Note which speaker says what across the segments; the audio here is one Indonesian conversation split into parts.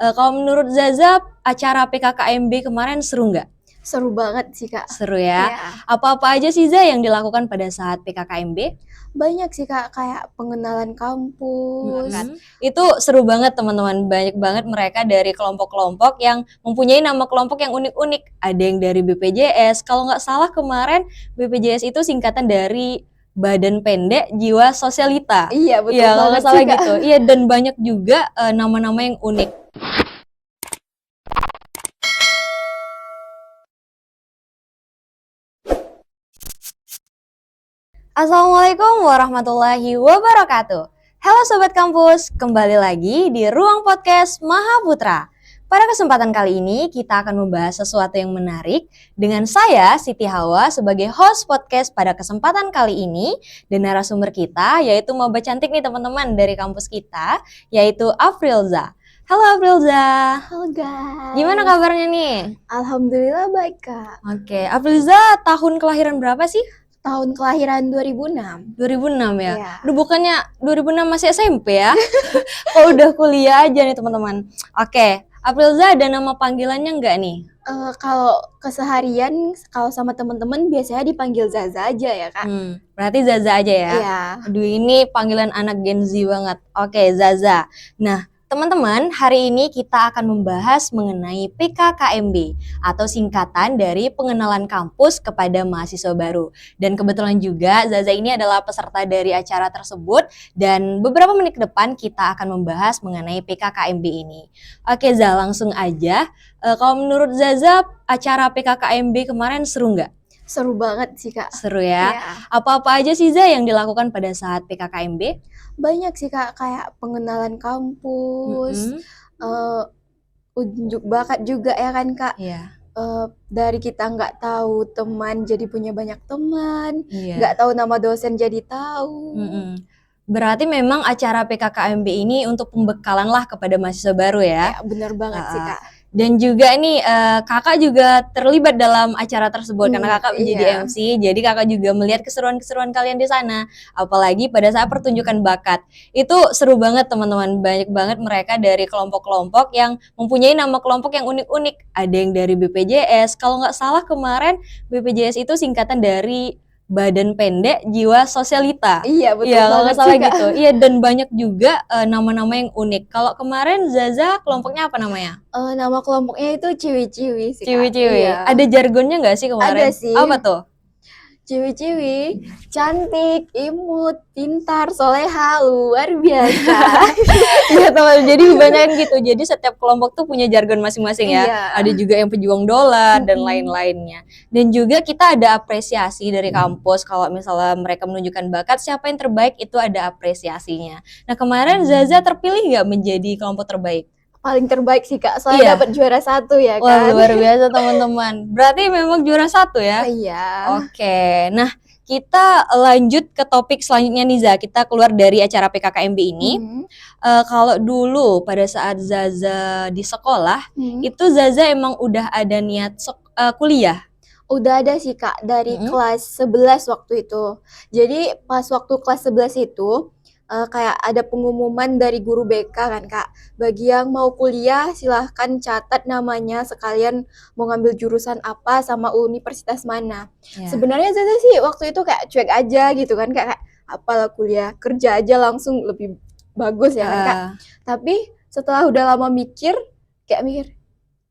Speaker 1: Kalau menurut Zaza, acara PKKMB kemarin seru nggak?
Speaker 2: Seru banget sih, Kak.
Speaker 1: Seru ya.
Speaker 2: Iya.
Speaker 1: Apa-apa aja sih Za yang dilakukan pada saat PKKMB?
Speaker 2: Banyak sih, Kak, kayak pengenalan kampus.
Speaker 1: Itu seru banget teman-teman. Banyak banget mereka dari kelompok-kelompok yang mempunyai nama kelompok yang unik-unik. Ada yang dari BPJS. Kalau nggak salah kemarin BPJS itu singkatan dari Badan Pendek Jiwa Sosialita.
Speaker 2: Iya, betul
Speaker 1: Iya, kalau
Speaker 2: banget
Speaker 1: nggak salah
Speaker 2: sih, Kak.
Speaker 1: gitu. Iya, dan banyak juga nama-nama yang unik. Assalamualaikum warahmatullahi wabarakatuh. Halo Sobat Kampus, kembali lagi di Ruang Podcast Mahaputra. Pada kesempatan kali ini kita akan membahas sesuatu yang menarik dengan saya Siti Hawa sebagai host podcast pada kesempatan kali ini, dan narasumber kita yaitu maba cantik nih teman-teman dari kampus kita, yaitu Afrilza. Halo Afrilza.
Speaker 2: Halo, guys.
Speaker 1: Gimana kabarnya nih?
Speaker 2: Alhamdulillah baik, Kak.
Speaker 1: Oke, Afrilza tahun kelahiran berapa sih?
Speaker 2: Tahun kelahiran 2006.
Speaker 1: 2006 ya?
Speaker 2: Iya.
Speaker 1: Aduh, bukannya 2006 masih SMP ya? Kok udah kuliah aja nih teman-teman. Oke, Afrilza ada nama panggilannya nggak nih?
Speaker 2: Kalau keseharian, kalau sama teman-teman biasanya dipanggil Zaza aja ya, Kak.
Speaker 1: Berarti Zaza aja ya?
Speaker 2: Iya.
Speaker 1: Aduh, ini panggilan anak Gen Z banget. Oke, Zaza. Nah, teman-teman, hari ini kita akan membahas mengenai PKKMB atau singkatan dari pengenalan kampus kepada mahasiswa baru. Dan kebetulan juga Zaza ini adalah peserta dari acara tersebut, dan beberapa menit ke depan kita akan membahas mengenai PKKMB ini. Oke, Zaza, langsung aja. Kalau menurut Zaza, acara PKKMB kemarin seru nggak?
Speaker 2: Seru banget sih, Kak.
Speaker 1: Seru ya.
Speaker 2: Iya.
Speaker 1: Apa-apa aja sih Za yang dilakukan pada saat PKKMB?
Speaker 2: Banyak sih, Kak, kayak pengenalan kampus, unjuk bakat juga ya kan, Kak.
Speaker 1: Iya.
Speaker 2: Dari kita nggak tahu teman jadi punya banyak teman,
Speaker 1: Iya.
Speaker 2: nggak tahu nama dosen jadi tahu.
Speaker 1: Berarti memang acara PKKMB ini untuk pembekalan lah kepada mahasiswa baru ya.
Speaker 2: Ya, bener banget sih, Kak.
Speaker 1: Dan juga nih kakak juga terlibat dalam acara tersebut karena kakak menjadi
Speaker 2: Iya.
Speaker 1: MC. Jadi kakak juga melihat keseruan-keseruan kalian di sana. Apalagi pada saat pertunjukan bakat. Itu seru banget teman-teman. Banyak banget mereka dari kelompok-kelompok yang mempunyai nama kelompok yang unik-unik. Ada yang dari BPJS. Kalau nggak salah kemarin BPJS itu singkatan dari Badan Pendek Jiwa Sosialita.
Speaker 2: Iya, betul
Speaker 1: Iya, kalau
Speaker 2: banget
Speaker 1: nggak salah
Speaker 2: sih, Kak.
Speaker 1: gitu. Iya, dan banyak juga nama-nama yang unik. Kalau kemarin Zaza kelompoknya apa namanya?
Speaker 2: Nama kelompoknya itu Ciwi-Ciwi sih, Kak.
Speaker 1: Ciwi-ciwi.
Speaker 2: Iya.
Speaker 1: Ada jargonnya nggak sih kemarin?
Speaker 2: Ada sih.
Speaker 1: Apa tuh?
Speaker 2: Ciwi-ciwi, cantik, imut, pintar, soleha, luar biasa.
Speaker 1: Iya teman, jadi kebanyakan gitu. Jadi setiap kelompok tuh punya jargon masing-masing ya.
Speaker 2: Iya.
Speaker 1: Ada juga yang pejuang dolar dan lain-lainnya. Dan juga kita ada apresiasi dari kampus. Kalau misalnya mereka menunjukkan bakat, siapa yang terbaik itu ada apresiasinya. Nah kemarin Zaza terpilih nggak menjadi kelompok terbaik?
Speaker 2: Paling terbaik sih, Kak, soalnya
Speaker 1: Iya.
Speaker 2: dapat juara 1 ya
Speaker 1: Wah,
Speaker 2: kan.
Speaker 1: luar biasa teman-teman. Berarti memang juara 1 ya?
Speaker 2: Iya.
Speaker 1: Oke, nah kita lanjut ke topik selanjutnya nih Za. Kita keluar dari acara PKKMB ini. Kalau dulu pada saat Zaza di sekolah, itu Zaza emang udah ada niat kuliah?
Speaker 2: Udah ada sih, Kak, dari kelas 11 waktu itu. Jadi pas waktu kelas 11 itu kayak ada pengumuman dari guru BK kan, Kak. Bagi yang mau kuliah silahkan catat namanya sekalian mau ngambil jurusan apa sama universitas mana.
Speaker 1: Ya.
Speaker 2: Sebenarnya Zaza sih waktu itu kayak cuek aja gitu kan, kayak apalah kuliah, kerja aja langsung lebih bagus ya kan, Kak. Tapi setelah udah lama mikir,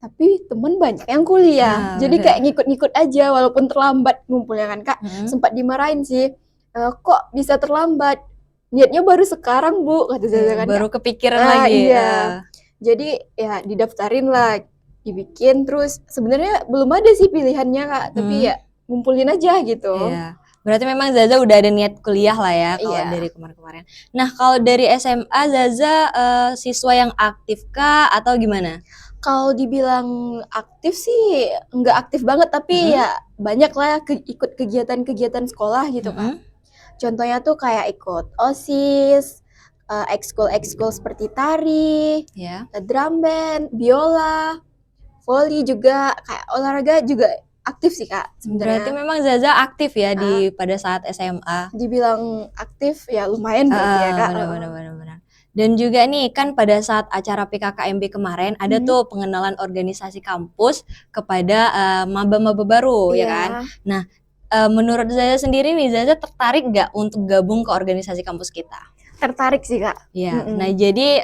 Speaker 2: tapi temen banyak yang kuliah.
Speaker 1: Nah,
Speaker 2: jadi
Speaker 1: bener.
Speaker 2: kayak ngikut-ngikut aja walaupun terlambat ngumpulnya kan, Kak. Sempat dimarahin sih. Kok bisa terlambat? Niatnya baru sekarang, Bu, kata Zaza kan.
Speaker 1: Baru
Speaker 2: Kak.
Speaker 1: kepikiran lagi.
Speaker 2: Iya. Jadi ya didaftarin lah, dibikin terus sebenarnya belum ada sih pilihannya, Kak, tapi ya ngumpulin aja gitu.
Speaker 1: Iya. Berarti memang Zaza udah ada niat kuliah lah ya kalau
Speaker 2: Iya.
Speaker 1: dari kemarin-kemarin. Nah, kalau dari SMA Zaza siswa yang aktif kah atau gimana?
Speaker 2: Kalau dibilang aktif sih nggak aktif banget, tapi ya banyak lah ikut kegiatan-kegiatan sekolah gitu, Kak. Contohnya tuh kayak ikut OSIS, ekskul-ekskul seperti tari,
Speaker 1: Ya.
Speaker 2: drum band, biola, volley juga, kayak olahraga juga aktif sih, Kak,
Speaker 1: Berarti
Speaker 2: sebenarnya.
Speaker 1: memang Zaza aktif ya pada saat SMA.
Speaker 2: Dibilang aktif ya lumayan berarti ya, Kak.
Speaker 1: Benar. Dan juga nih kan pada saat acara PKKMB kemarin ada tuh pengenalan organisasi kampus kepada maba-maba baru ya kan.
Speaker 2: Iya.
Speaker 1: Nah, menurut Zaza sendiri nih, Zaza tertarik nggak untuk gabung ke organisasi kampus kita?
Speaker 2: Tertarik sih Kak.
Speaker 1: Ya, nah jadi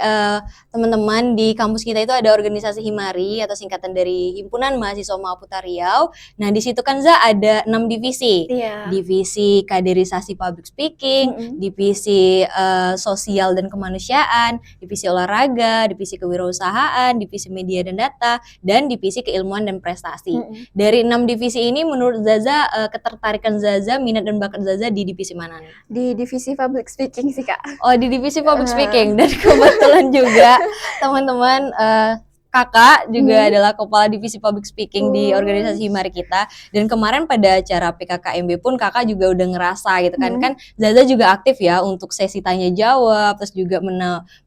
Speaker 1: teman-teman di kampus kita itu ada organisasi Himari atau singkatan dari Himpunan Mahasiswa Maputa Riau. Nah di situ kan Za ada 6 divisi,
Speaker 2: Iya.
Speaker 1: divisi kaderisasi public speaking, divisi sosial dan kemanusiaan, divisi olahraga, divisi kewirausahaan, divisi media dan data, dan divisi keilmuan dan prestasi. Dari 6 divisi ini menurut Zaza ketertarikan Zaza, minat dan bakat Zaza di divisi mana nih?
Speaker 2: Di divisi public speaking sih Kak.
Speaker 1: Oh, di divisi public speaking. Dan kebetulan juga teman-teman kakak juga adalah kepala divisi public speaking di organisasi Himari kita. Dan kemarin pada acara PKKMB pun kakak juga udah ngerasa gitu kan. Kan Zaza juga aktif ya untuk sesi tanya jawab, terus juga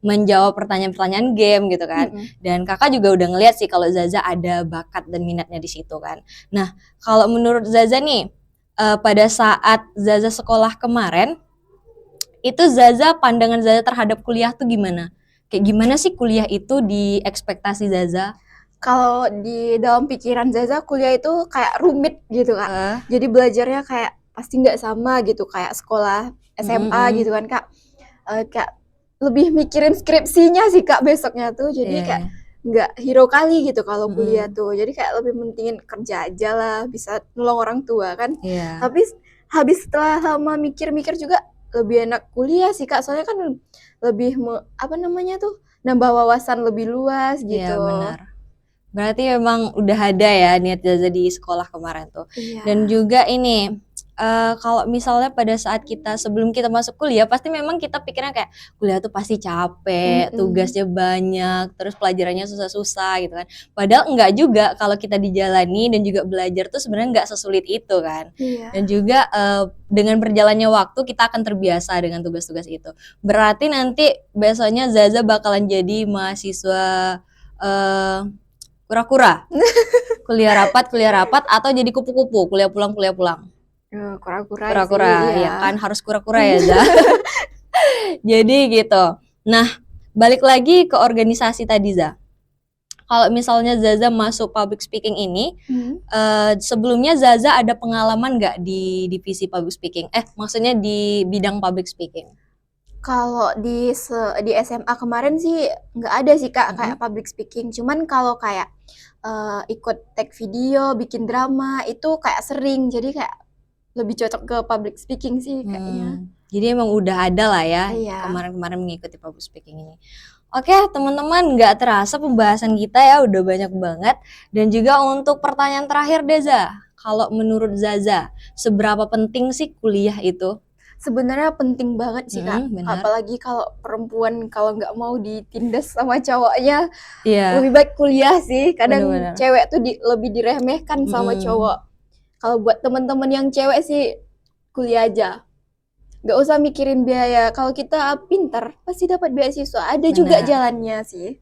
Speaker 1: menjawab pertanyaan-pertanyaan game gitu kan. Dan kakak juga udah ngeliat sih kalau Zaza ada bakat dan minatnya di situ kan. Nah, kalau menurut Zaza nih, pada saat Zaza sekolah kemarin, itu Zaza, pandangan Zaza terhadap kuliah tuh gimana? Kayak gimana sih kuliah itu di ekspektasi Zaza?
Speaker 2: Kalau di dalam pikiran Zaza kuliah itu kayak rumit gitu Kak. Jadi belajarnya kayak pasti nggak sama gitu kayak sekolah SMA gitu kan Kak. Kayak lebih mikirin skripsinya sih Kak besoknya tuh. Jadi kayak nggak hero kali gitu kalau kuliah tuh. Jadi kayak lebih mentingin kerja aja lah, bisa nolong orang tua kan. Tapi habis setelah lama mikir-mikir juga lebih enak kuliah sih Kak, soalnya kan lebih nambah wawasan lebih luas gitu.
Speaker 1: Iya benar. Berarti memang udah ada ya niat Zaza di sekolah kemarin tuh. Dan juga ini kalau misalnya pada saat sebelum kita masuk kuliah, pasti memang kita pikirnya kayak kuliah tuh pasti capek, tugasnya banyak, terus pelajarannya susah-susah gitu kan. Padahal enggak juga, kalau kita dijalani dan juga belajar tuh sebenarnya enggak sesulit itu kan. Dan juga dengan berjalannya waktu kita akan terbiasa dengan tugas-tugas itu. Berarti nanti besoknya Zaza bakalan jadi mahasiswa kura-kura. Kuliah rapat atau jadi kupu-kupu, kuliah pulang. Kura-kura ya kan, harus kura-kura ya Za. Jadi gitu. Nah, balik lagi ke organisasi tadi Za. Kalau misalnya Zaza masuk public speaking ini, sebelumnya Zaza ada pengalaman nggak di divisi public speaking? Maksudnya di bidang public speaking?
Speaker 2: Kalau di SMA kemarin sih nggak ada sih Kak kayak public speaking. Cuman kalau kayak ikut tag video, bikin drama itu kayak sering. Jadi kayak lebih cocok ke public speaking sih kayaknya.
Speaker 1: Jadi emang udah ada lah ya kemarin-kemarin mengikuti public speaking ini. Oke teman-teman, nggak terasa pembahasan kita ya udah banyak banget. Dan juga untuk pertanyaan terakhir Deza, kalau menurut Zaza, seberapa penting sih kuliah itu?
Speaker 2: Sebenarnya penting banget sih Kak, apalagi kalau perempuan kalau nggak mau ditindas sama cowoknya, lebih baik kuliah sih. Kadang cewek tuh lebih diremehkan sama cowok. Kalau buat teman-teman yang cewek sih kuliah aja, nggak usah mikirin biaya. Kalau kita pintar pasti dapat beasiswa, ada juga jalannya sih.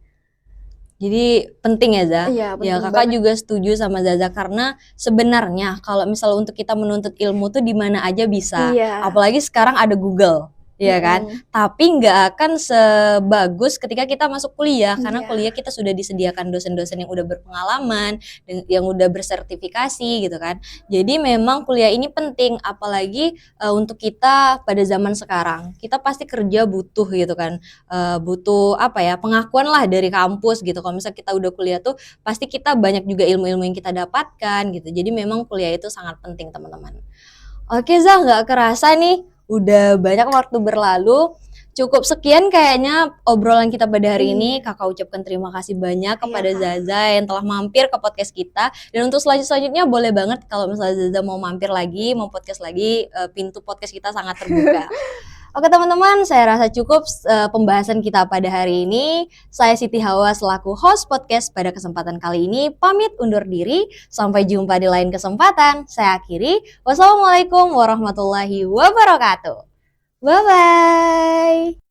Speaker 1: Jadi penting ya Za?
Speaker 2: Iya,
Speaker 1: ya kakak banget. Juga setuju sama Zaza karena sebenarnya kalau misalnya untuk kita menuntut ilmu tuh di mana aja bisa. Apalagi sekarang ada Google. Ya kan, tapi nggak akan sebagus ketika kita masuk kuliah karena kuliah kita sudah disediakan dosen-dosen yang udah berpengalaman, yang udah bersertifikasi gitu kan. Jadi memang kuliah ini penting, apalagi untuk kita pada zaman sekarang. Kita pasti kerja butuh gitu kan, butuh pengakuan lah dari kampus gitu. Kalau misalnya kita udah kuliah tuh pasti kita banyak juga ilmu-ilmu yang kita dapatkan gitu. Jadi memang kuliah itu sangat penting teman-teman. Oke Zah, nggak kerasa nih. Udah banyak waktu berlalu. Cukup sekian kayaknya obrolan kita pada hari ini. Kakak ucapkan terima kasih banyak kepada Zaza yang telah mampir ke podcast kita. Dan untuk selanjutnya boleh banget kalau misalnya Zaza mau mampir lagi, mau podcast lagi, pintu podcast kita sangat terbuka. Oke teman-teman, saya rasa cukup pembahasan kita pada hari ini. Saya Siti Hawa selaku host podcast pada kesempatan kali ini pamit undur diri. Sampai jumpa di lain kesempatan. Saya akhiri. Wassalamualaikum warahmatullahi wabarakatuh. Bye-bye.